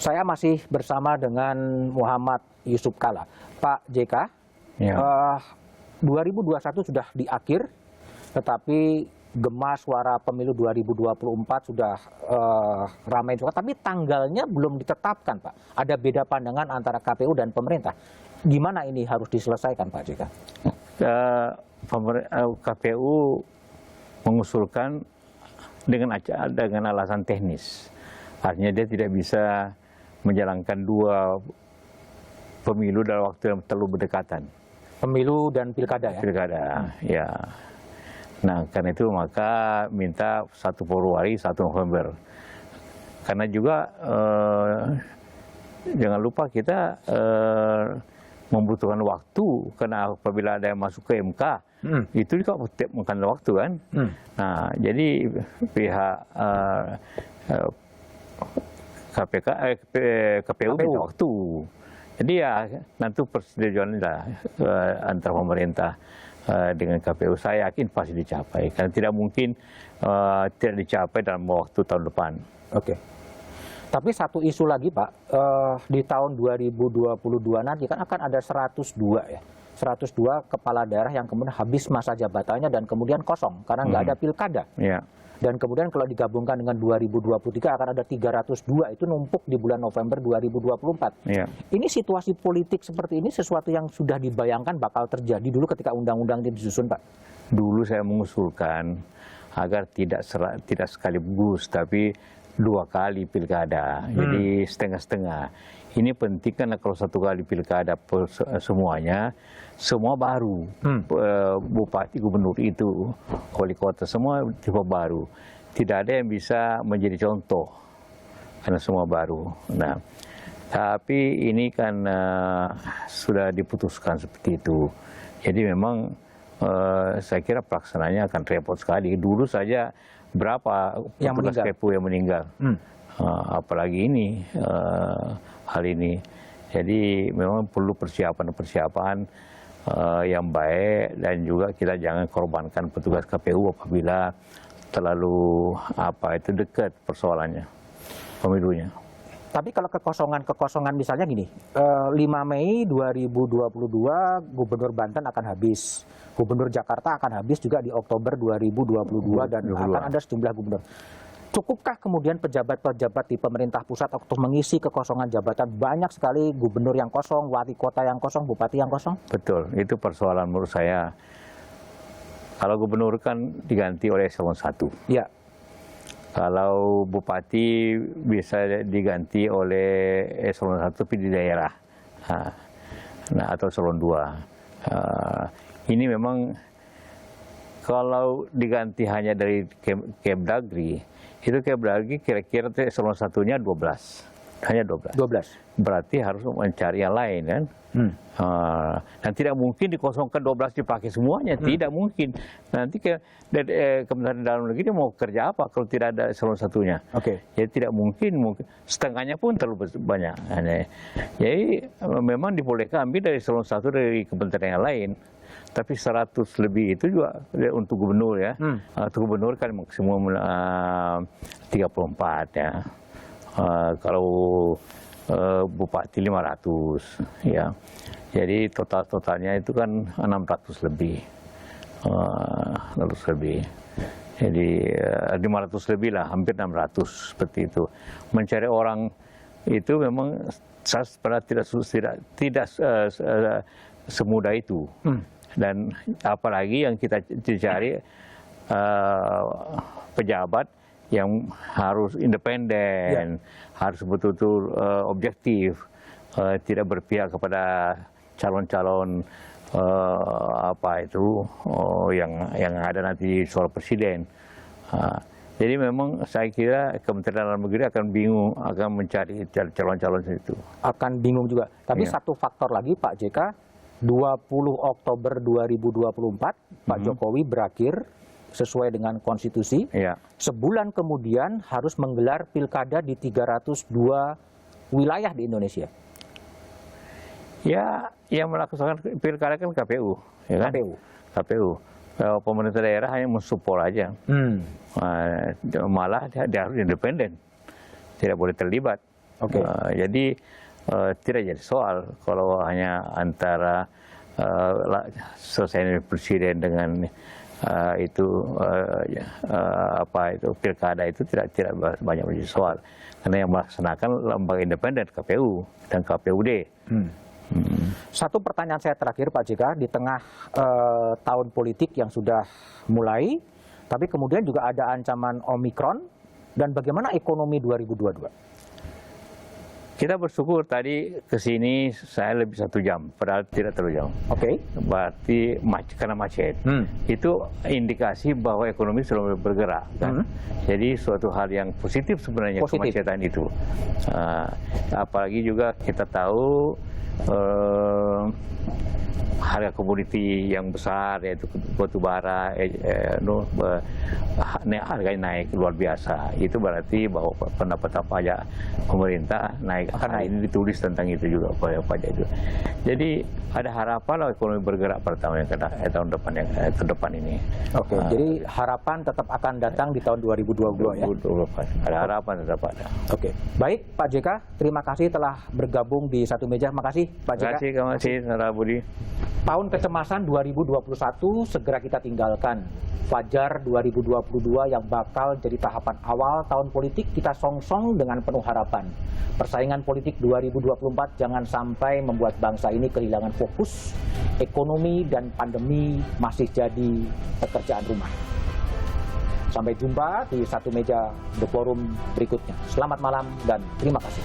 Saya masih bersama dengan Muhammad Yusuf Kalla. Pak JK, Ya. 2021 sudah di akhir, tetapi gema suara pemilu 2024 sudah ramai juga, tapi tanggalnya belum ditetapkan, Pak. Ada beda pandangan antara KPU dan pemerintah. Gimana ini harus diselesaikan, Pak JK? KPU mengusulkan dengan alasan teknis. Artinya dia tidak bisa menjalankan dua pemilu dalam waktu yang terlalu berdekatan. Pemilu dan pilkada ya? Pilkada, ya. Nah, karena itu maka minta 1 Februari, 1 November. Karena juga jangan lupa kita membutuhkan waktu, karena apabila ada yang masuk ke MK, itu juga makan waktu kan. Nah, jadi pihak KPU minta waktu. Jadi ya nanti persetujuan antara pemerintah dengan KPU saya yakin pasti dicapai. Karena tidak mungkin tidak dicapai dalam waktu tahun depan. Oke. Tapi satu isu lagi Pak, di tahun 2022 nanti kan akan ada 102 ya. 102 kepala daerah yang kemudian habis masa jabatannya dan kemudian kosong karena nggak ada pilkada. Ya. Dan kemudian kalau digabungkan dengan 2023 akan ada 302, itu numpuk di bulan November 2024. Ya. Ini situasi politik seperti ini sesuatu yang sudah dibayangkan bakal terjadi dulu ketika undang-undang ini disusun, Pak? Dulu saya mengusulkan agar tidak sekaligus, tapi 2 kali pilkada, jadi setengah-setengah. Ini penting karena kalau 1 kali pilkada semuanya, semua baru. Bupati, gubernur itu, wali kota, semua tipe baru. Tidak ada yang bisa menjadi contoh, karena semua baru. Nah, tapi ini kan sudah diputuskan seperti itu. Jadi memang saya kira pelaksananya akan repot sekali. Dulu saja berapa petugas KPU yang meninggal, apalagi ini hal ini. Jadi memang perlu persiapan yang baik, dan juga kita jangan korbankan petugas KPU apabila terlalu dekat persoalannya pemilunya. Tapi kalau kekosongan misalnya gini, 5 Mei 2022 Gubernur Banten akan habis, Gubernur Jakarta akan habis juga di Oktober 2022 dan akan ada sejumlah gubernur. Cukupkah kemudian pejabat-pejabat di pemerintah pusat untuk mengisi kekosongan jabatan? Banyak sekali gubernur yang kosong, wali kota yang kosong, bupati yang kosong. Betul, itu persoalan menurut saya. Kalau gubernur kan diganti oleh eselon 1. Ya. Kalau bupati bisa diganti oleh eselon 1 tapi di daerah, atau eselon 2. Ini memang kalau diganti hanya dari Kemdagri, itu Kemdagri kira-kira eselon 1-nya 12, hanya 12. Berarti harus mencari yang lain kan. Dan tidak mungkin dikosongkan 12 dipakai semuanya, tidak mungkin. Nanti Kementerian Dalam Negeri mau kerja apa kalau tidak ada eselon 1-nya? Jadi tidak mungkin setengahnya pun terlalu banyak. Jadi memang dibolehkan ambil dari eselon 1 dari kementerian yang lain. Tapi 100 lebih itu juga untuk gubernur ya. Untuk gubernur kan maksimum 34 ya. Kalau bupati 500 ya. Jadi totalnya itu kan 600 lebih. 600 lebih. Jadi 500 lebih lah, hampir 600 seperti itu. Mencari orang itu memang tidak semudah itu. Dan apalagi yang kita cari pejabat yang harus independen, harus betul-betul objektif, tidak berpihak kepada calon-calon yang ada nanti soal presiden. Jadi memang saya kira Kementerian Dalam Negeri akan bingung, akan mencari calon-calon itu. Akan bingung juga. Tapi satu faktor lagi Pak JK, 20 Oktober 2024 Pak Jokowi berakhir sesuai dengan konstitusi. Sebulan kemudian harus menggelar pilkada di 302 wilayah di Indonesia. Ya, yang melaksanakan pilkada kan KPU, ya kan? KPU. Pemerintah daerah hanya mensupport aja. Malah dia harus independen, tidak boleh terlibat. Oke. Jadi tidak jadi soal kalau hanya antara selesai presiden dengan pilkada itu tidak banyak menjadi soal, karena yang melaksanakan lembaga independen KPU dan KPUD. Satu pertanyaan saya terakhir Pak JK, di tengah tahun politik yang sudah mulai, tapi kemudian juga ada ancaman Omikron, dan bagaimana ekonomi 2022? Kita bersyukur tadi ke sini saya lebih 1 jam, padahal tidak terlalu jauh. Oke. Berarti karena macet. Itu indikasi bahwa ekonomi sudah mulai bergerak. Kan? Jadi suatu hal yang positif sebenarnya kemacetan itu. Apalagi juga kita tahu harga komoditi yang besar yaitu batu bara harganya naik luar biasa. Itu berarti bahwa pendapatan pajak pemerintah naik. Karena ini ditulis tentang itu juga pajak itu. Jadi ada harapan lah ekonomi bergerak pada tahun depan ini. Oke, jadi harapan tetap akan datang di tahun 2022 ya? 2022. Ada harapan tetap ada. Oke, baik Pak JK, terima kasih telah bergabung di Satu Meja. Makasih Pak JK. Terima kasih Saudara Budi. Tahun kecemasan 2021 segera kita tinggalkan. Fajar 2022 yang bakal jadi tahapan awal tahun politik kita songsong dengan penuh harapan. Persaingan politik 2024 jangan sampai membuat bangsa ini kehilangan fokus. Ekonomi dan pandemi masih jadi pekerjaan rumah. Sampai jumpa di Satu Meja The Forum berikutnya. Selamat malam dan terima kasih.